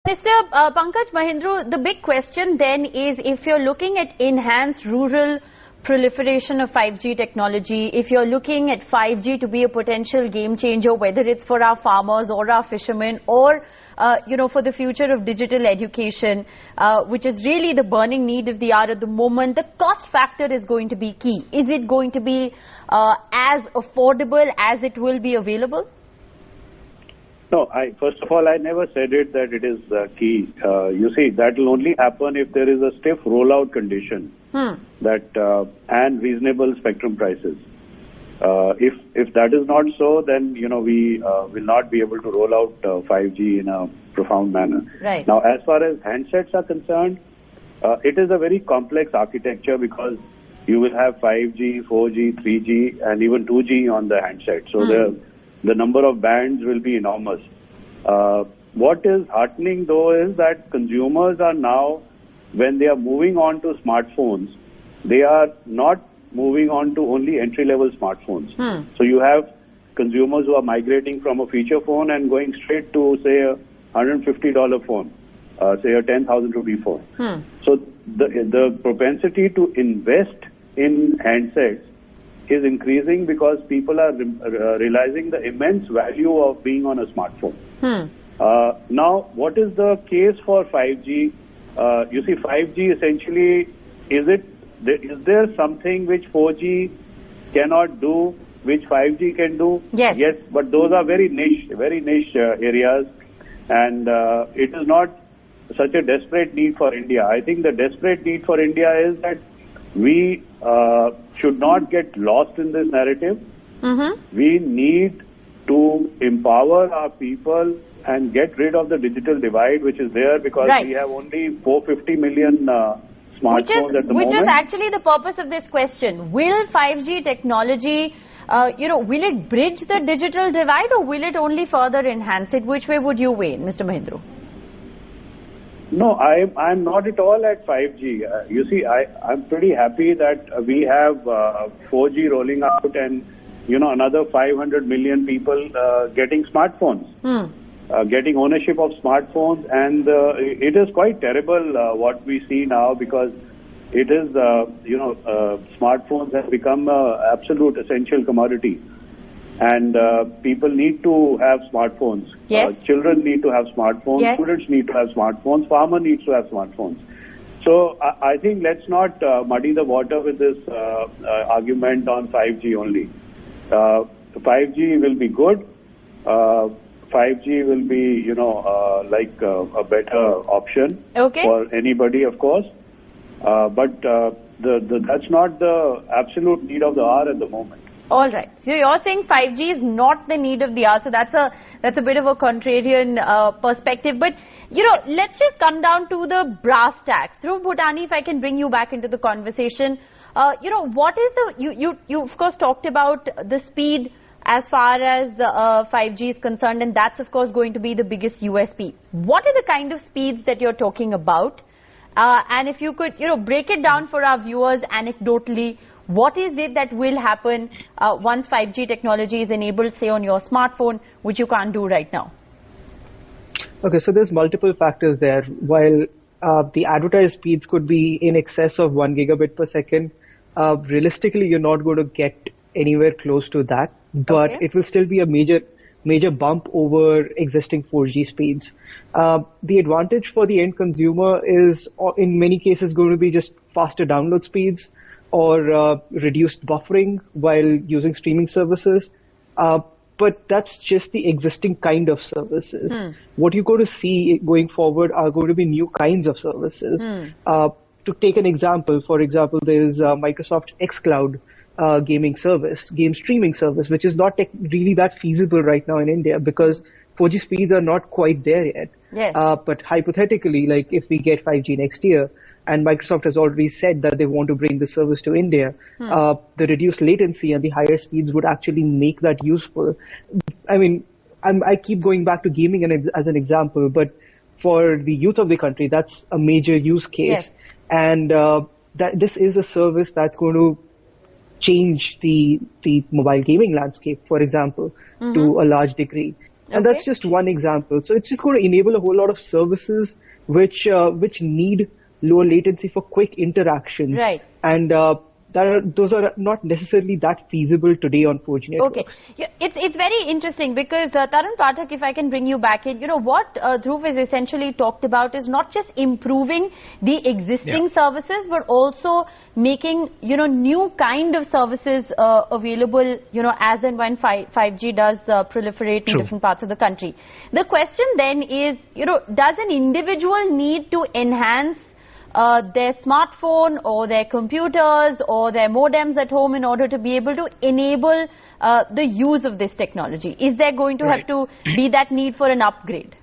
Mr. Pankaj Mahindru, the big question then is, if you're looking at enhanced rural proliferation of 5G technology, if you're looking at 5G to be a potential game changer, whether it's for our farmers or our fishermen or for the future of digital education, which is really the burning need of the hour at the moment, the cost factor is going to be key. Is it going to be as affordable as it will be available? No, first of all, I never said it that it is key. You see, that will only happen if there is a stiff rollout condition that and reasonable spectrum prices. If that is not so, then we will not be able to roll out 5G in a profound manner. Right. Now, as far as handsets are concerned, it is a very complex architecture because you will have 5G, 4G, 3G, and even 2G on the handset. So the number of bands will be enormous. What is heartening though is that consumers are now, when they are moving on to smartphones, they are not moving on to only entry-level smartphones. So you have consumers who are migrating from a feature phone and going straight to, say, a $150 phone, say a 10,000 rupee phone. So the propensity to invest in handsets is increasing because people are realizing the immense value of being on a smartphone. Now, what is the case for 5G? You see, 5G essentially, is there something which 4G cannot do, which 5G can do? Yes. Yes, but those are very niche areas, and it is not such a desperate need for India. I think the desperate need for India is that we should not get lost in this narrative. We need to empower our people and get rid of the digital divide which is there, because we have only 450 million smartphones at the moment. Which is actually the purpose of this question. Will 5G technology, will it bridge the digital divide, or will it only further enhance it? Which way would you weigh, Mr. Mahindru? No, I'm not at all at 5G. You see, I'm pretty happy that we have 4G rolling out and, another 500 million people getting smartphones, getting ownership of smartphones. And it is quite terrible what we see now, because it is, smartphones have become an absolute essential commodity. And people need to have smartphones. Yes. Children need to have smartphones. Yes. Students need to have smartphones. Farmer needs to have smartphones. So I think let's not muddy the water with this argument on 5G only. 5G will be good. 5G will be, like a better option for anybody, of course. But that's not the absolute need of the hour at the moment. All right. So you're saying 5G is not the need of the hour. So that's a bit of a contrarian perspective. But, let's just come down to the brass tacks. Dhruv Bhutani, if I can bring you back into the conversation. What is you of course talked about the speed as far as 5G is concerned, and that's of course going to be the biggest USP. What are the kind of speeds that you're talking about? And if you could, break it down for our viewers anecdotally, what is it that will happen once 5G technology is enabled, say, on your smartphone, which you can't do right now? Okay, so there's multiple factors there. While the advertised speeds could be in excess of 1 gigabit per second, realistically, you're not going to get anywhere close to that. But it will still be a major bump over existing 4G speeds. The advantage for the end consumer is, in many cases, going to be just faster download speeds, or reduced buffering while using streaming services. But that's just the existing kind of services. What you're going to see going forward are going to be new kinds of services. To take an example, for example, there's Microsoft's xCloud gaming service, game streaming service, which is not really that feasible right now in India because 4G speeds are not quite there yet. Yes. But hypothetically, like if we get 5G next year, and Microsoft has already said that they want to bring the service to India, the reduced latency and the higher speeds would actually make that useful. I mean, I keep going back to gaming as an example, but for the youth of the country, that's a major use case. Yes. And this is a service that's going to change the mobile gaming landscape, for example, to a large degree. And that's just one example. So it's just going to enable a whole lot of services which need lower latency for quick interactions. Right. And those are not necessarily that feasible today on 4G networks. Okay, yeah, it's very interesting because Tarun Pathak, if I can bring you back in, what Dhruv has essentially talked about is not just improving the existing services, but also making new kind of services available as and when 5G does proliferate in different parts of the country. The question then is, does an individual need to enhance their smartphone or their computers or their modems at home in order to be able to enable the use of this technology? Is there going to have to be that need for an upgrade?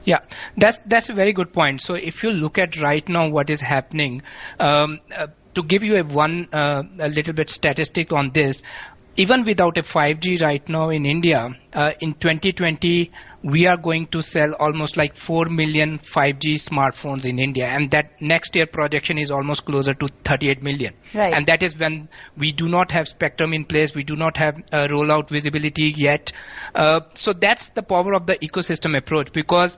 Yeah, that's a very good point. So if you look at right now what is happening, to give you a little bit statistic on this, even without a 5G right now in India, in 2020, we are going to sell almost like 4 million 5G smartphones in India. And that next year projection is almost closer to 38 million. Right. And that is when we do not have spectrum in place. We do not have rollout visibility yet. So that's the power of the ecosystem approach, because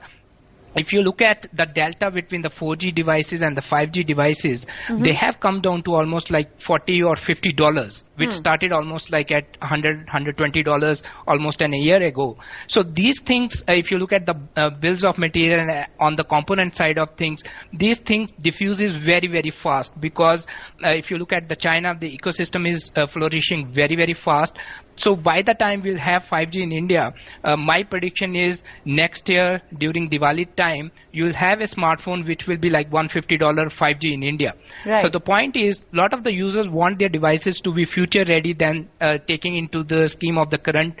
if you look at the delta between the 4G devices and the 5G devices, they have come down to almost like $40 or $50, which started almost like at $100, $120 almost a year ago. So these things, if you look at the bills of material and on the component side of things, these things diffuses very, very fast, because if you look at the China, the ecosystem is flourishing very, very fast. So by the time we'll have 5G in India, my prediction is next year during Diwali time, you'll have a smartphone which will be like $150 5G in India. Right. So the point is, a lot of the users want their devices to be future ready than taking into the scheme of the current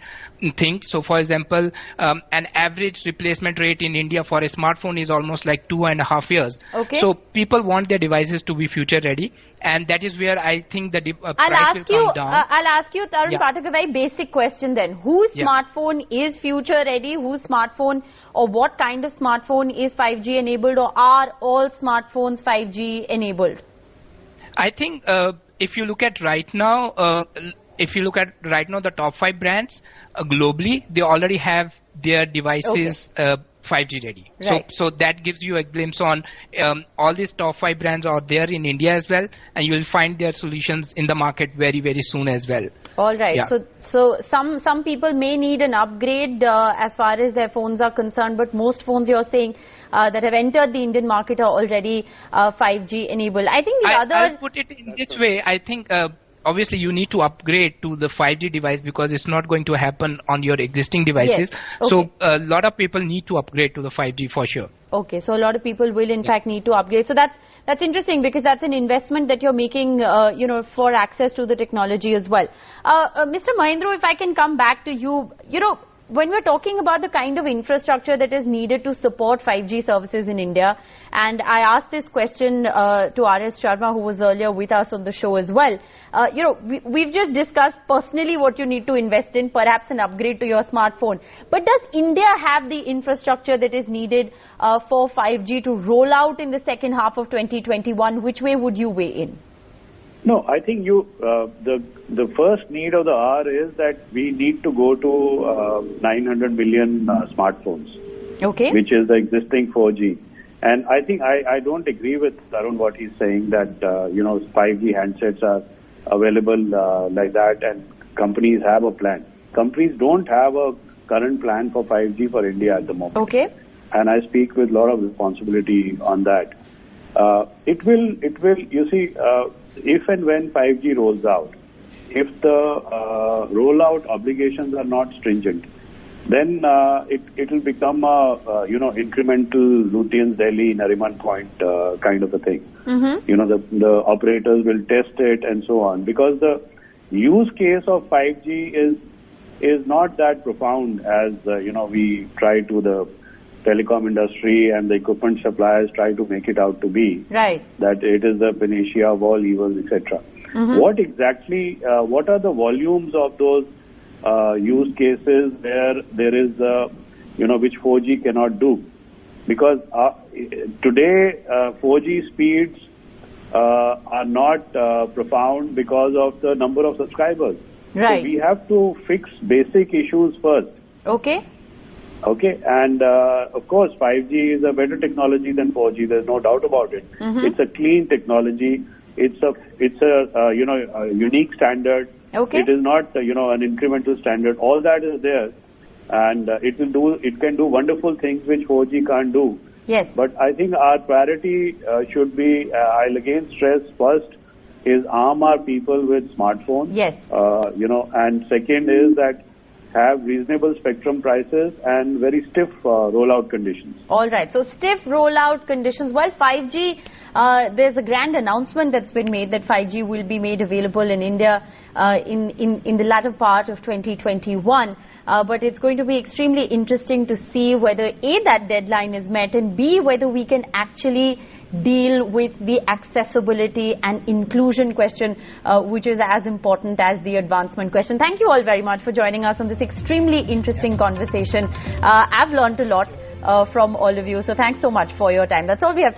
thing. So for example, an average replacement rate in India for a smartphone is almost like 2.5 years. Okay. So people want their devices to be future ready, and that is where I think the price will come down. I'll ask you, Tarun Pathak, a very basic question then. Whose smartphone is future ready? Whose smartphone or what kind of smartphone is 5G enabled, or are all smartphones 5G enabled? I think if you look at right now, the top 5 brands globally, they already have their devices 5G ready. Right. So that gives you a glimpse on all these top 5 brands are there in India as well, and you will find their solutions in the market very, very soon as well. All right. Yeah. So some people may need an upgrade as far as their phones are concerned, but most phones you're saying that have entered the Indian market are already 5G enabled. I think I'll put it in this way. I think obviously you need to upgrade to the 5G device, because it's not going to happen on your existing devices. Yes. Okay. So a lot of people need to upgrade to the 5G for sure. Okay, so a lot of people will in fact need to upgrade. So that's interesting, because that's an investment that you're making, for access to the technology as well. Mr. Mahendra, if I can come back to you, when we're talking about the kind of infrastructure that is needed to support 5G services in India, and I asked this question to R.S. Sharma, who was earlier with us on the show as well. We've just discussed personally what you need to invest in, perhaps an upgrade to your smartphone. But does India have the infrastructure that is needed for 5G to roll out in the second half of 2021? Which way would you weigh in? No, I think the first need of the hour is that we need to go to 900 million smartphones, okay, which is the existing 4G. And I think I don't agree with Tarun what he's saying that 5G handsets are available like that, and companies have a plan. Companies don't have a current plan for 5G for India at the moment. Okay. And I speak with a lot of responsibility on that. It will, you see, if and when 5G rolls out, if the rollout obligations are not stringent, then it will become a, incremental Lutyens Delhi, Nariman Point kind of a thing. Mm-hmm. The operators will test it and so on, because the use case of 5G is not that profound as, we try to the telecom industry and the equipment suppliers try to make it out to be. Right. That it is the panacea of all evils, etc. Mm-hmm. What are the volumes of those use cases where there is, which 4G cannot do? Because today 4G speeds are not profound because of the number of subscribers. Right. So we have to fix basic issues first. Okay. Okay, and of course 5G is a better technology than 4G. There's no doubt about it. It's a clean technology. It's a a unique standard. Okay. It is not an incremental standard. All that is there, and it can do wonderful things which 4G can't do. Yes. But I think our priority should be, I'll again stress, first is arm our people with smartphones. Yes. And second is that have reasonable spectrum prices and very stiff rollout conditions. All right. So stiff rollout conditions. Well, 5G, there's a grand announcement that's been made that 5G will be made available in India in the latter part of 2021. But it's going to be extremely interesting to see whether A, that deadline is met, and B, whether we can actually deal with the accessibility and inclusion question, which is as important as the advancement question. Thank you all very much for joining us on this extremely interesting conversation. I've learned a lot from all of you, so thanks so much for your time. That's all we have.